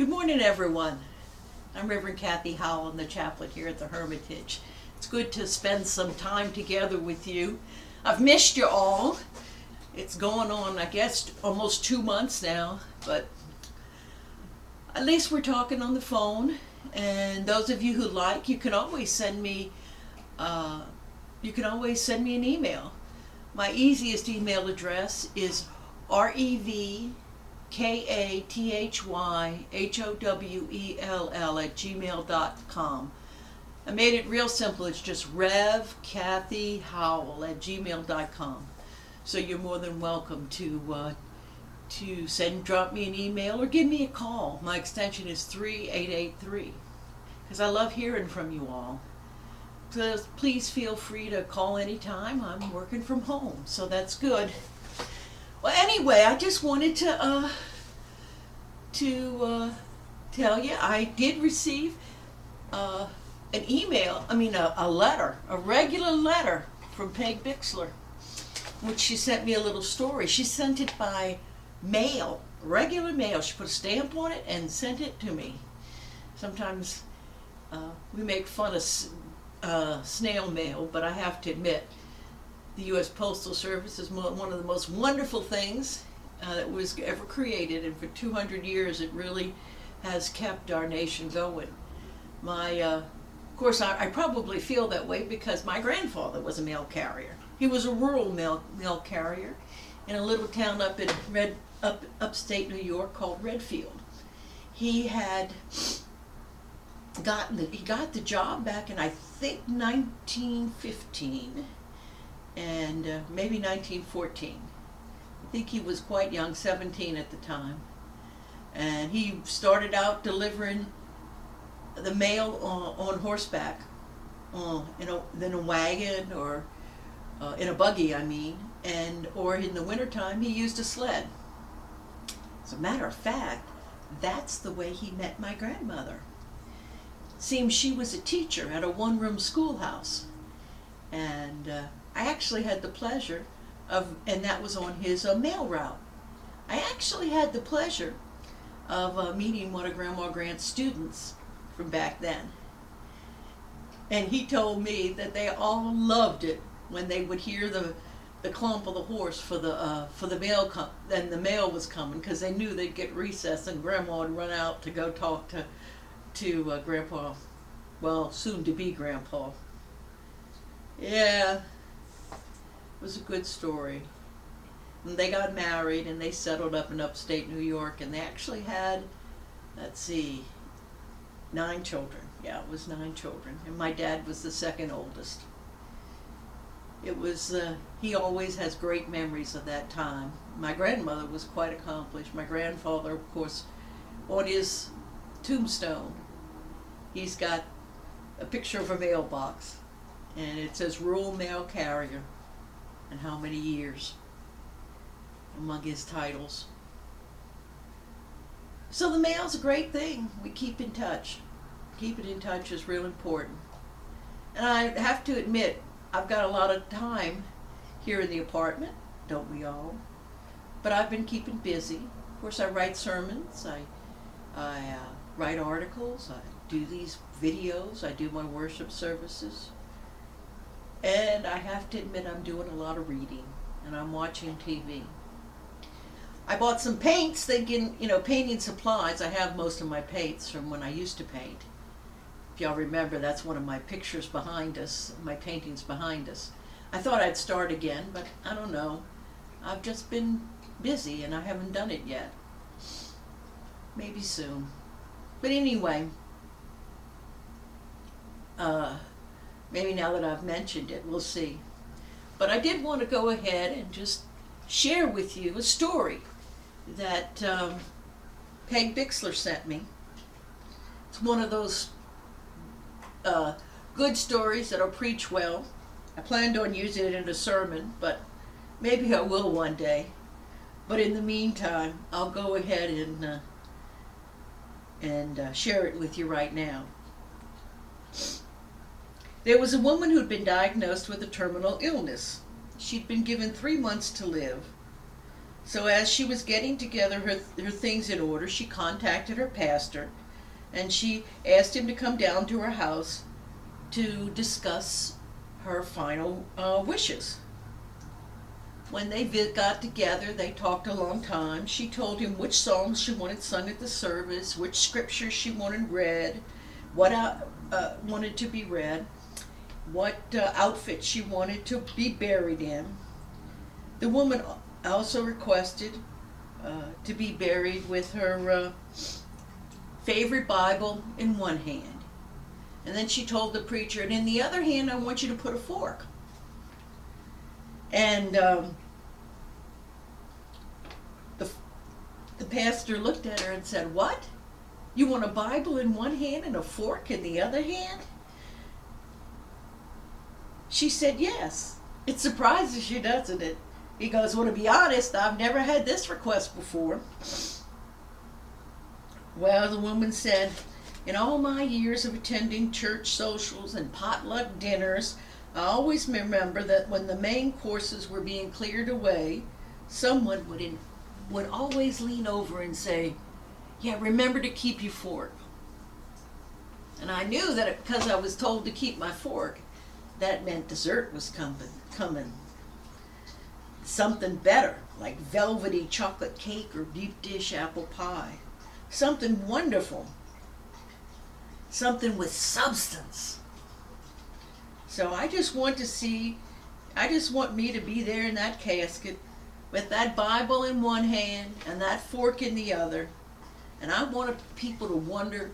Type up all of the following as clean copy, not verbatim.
Good morning, everyone. I'm Reverend Kathy Howell. I'm the chaplain here at the Hermitage. It's good to spend some time together with you. I've missed you all. It's going on, I guess, almost 2 months now, but at least we're talking on the phone. And those of you who like, you can always send me an email. My easiest email address is revkathyhowell@gmail.com. I made it real simple. It's just revkathyhowell@gmail.com. So you're more than welcome to drop me an email or give me a call. My extension is 3883 because I love hearing from you all. So please feel free to call anytime. I'm working from home, so that's good. Well, anyway, I just wanted to tell you I did receive an email. A letter, a regular letter from Peg Bixler, which she sent me a little story. She sent it by mail, regular mail. She put a stamp on it and sent it to me. Sometimes we make fun of snail mail, but I have to admit, the U.S. Postal Service is one of the most wonderful things that was ever created, and for 200 years it really has kept our nation going. Of course, I probably feel that way because my grandfather was a mail carrier. He was a rural mail carrier in a little town up in upstate New York called Redfield. He got the job back in, I think, 1915 and maybe 1914. I think he was quite young, 17 at the time. And he started out delivering the mail on horseback, in a wagon or in a buggy, or in the wintertime he used a sled. As a matter of fact, that's the way he met my grandmother. Seems she was a teacher at a one-room schoolhouse, and I actually had the pleasure and that was on his mail route. I actually had the pleasure of meeting one of Grandma Grant's students from back then. And he told me that they all loved it when they would hear the clump of the horse for the mail and the mail was coming, because they knew they'd get recess and Grandma would run out to go talk to Grandpa, well, soon to be Grandpa. Yeah, it was a good story. And they got married and they settled up in upstate New York, and they actually had, 9 children. Yeah, it was 9 children, and my dad was the second oldest. It was, he always has great memories of that time. My grandmother was quite accomplished. My grandfather, of course, on his tombstone, he's got a picture of a mailbox, and it says rural mail carrier and how many years among his titles. So the mail's a great thing. We keep in touch. Keeping in touch is real important. And I have to admit, I've got a lot of time here in the apartment, don't we all? But I've been keeping busy. Of course, I write sermons, I write articles, I do these videos, I do my worship services. And I have to admit, I'm doing a lot of reading, and I'm watching TV. I bought some paints thinking, painting supplies. I have most of my paints from when I used to paint. If y'all remember, that's one of my pictures behind us, my paintings behind us. I thought I'd start again, but I don't know. I've just been busy and I haven't done it yet. Maybe soon. But anyway, maybe now that I've mentioned it, we'll see. But I did want to go ahead and just share with you a story that Peg Bixler sent me. It's one of those good stories that'll preach well. I planned on using it in a sermon, but maybe I will one day. But in the meantime, I'll go ahead and share it with you right now. There was a woman who'd been diagnosed with a terminal illness. She'd been given 3 months to live. So as she was getting together her things in order, she contacted her pastor and she asked him to come down to her house to discuss her final wishes. When they got together, they talked a long time. She told him which songs she wanted sung at the service, which scriptures she wanted read, what wanted to be read, what outfit she wanted to be buried in. The woman also requested to be buried with her favorite Bible in one hand. And then she told the preacher, and in the other hand, I want you to put a fork. And the pastor looked at her and said, "What? You want a Bible in one hand and a fork in the other hand?" She said, "Yes." It surprises you, doesn't it? He goes, "Well, to be honest, I've never had this request before." Well, the woman said, "In all my years of attending church socials and potluck dinners, I always remember that when the main courses were being cleared away, someone would always lean over and say, 'Yeah, remember to keep your fork.' And I knew that because I was told to keep my fork, that meant dessert was coming. Something better, like velvety chocolate cake or deep dish apple pie. Something wonderful. Something with substance. So I just want me to be there in that casket with that Bible in one hand and that fork in the other. And I want people to wonder,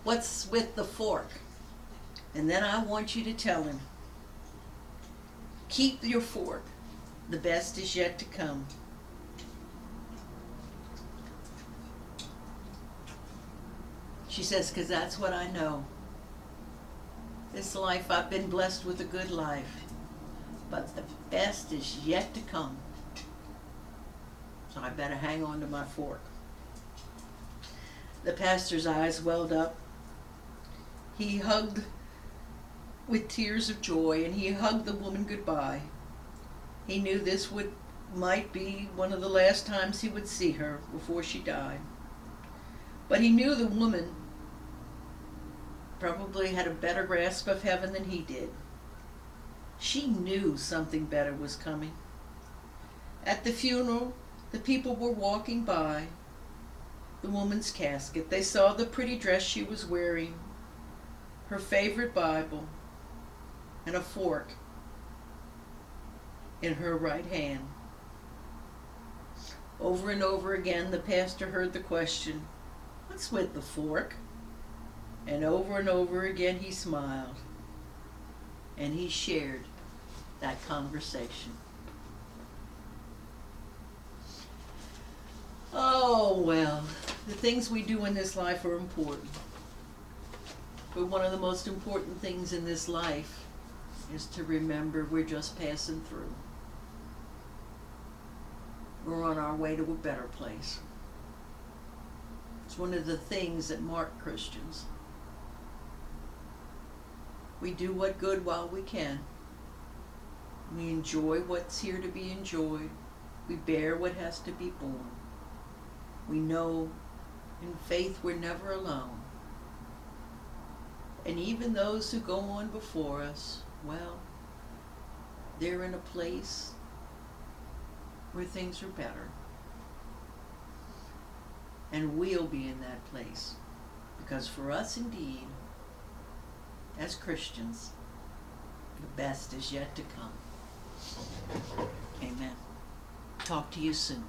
what's with the fork? And then I want you to tell him, keep your fork. The best is yet to come." She says, "Because that's what I know. This life, I've been blessed with a good life, but the best is yet to come. So I better hang on to my fork." The pastor's eyes welled up. He hugged with tears of joy, and he hugged the woman goodbye. He knew this might be one of the last times he would see her before she died. But he knew the woman probably had a better grasp of heaven than he did. She knew something better was coming. At the funeral, the people were walking by the woman's casket. They saw the pretty dress she was wearing, her favorite Bible, and a fork in her right hand. Over and over again, the pastor heard the question, "What's with the fork?" And over again, he smiled. And he shared that conversation. Oh, well, the things we do in this life are important. But one of the most important things in this life is to remember we're just passing through. We're on our way to a better place. It's one of the things that mark Christians. We do what good while we can. We enjoy what's here to be enjoyed. We bear what has to be borne. We know in faith we're never alone. And even those who go on before us, well, they're in a place where things are better. And we'll be in that place. Because for us indeed, as Christians, the best is yet to come. Amen. Talk to you soon.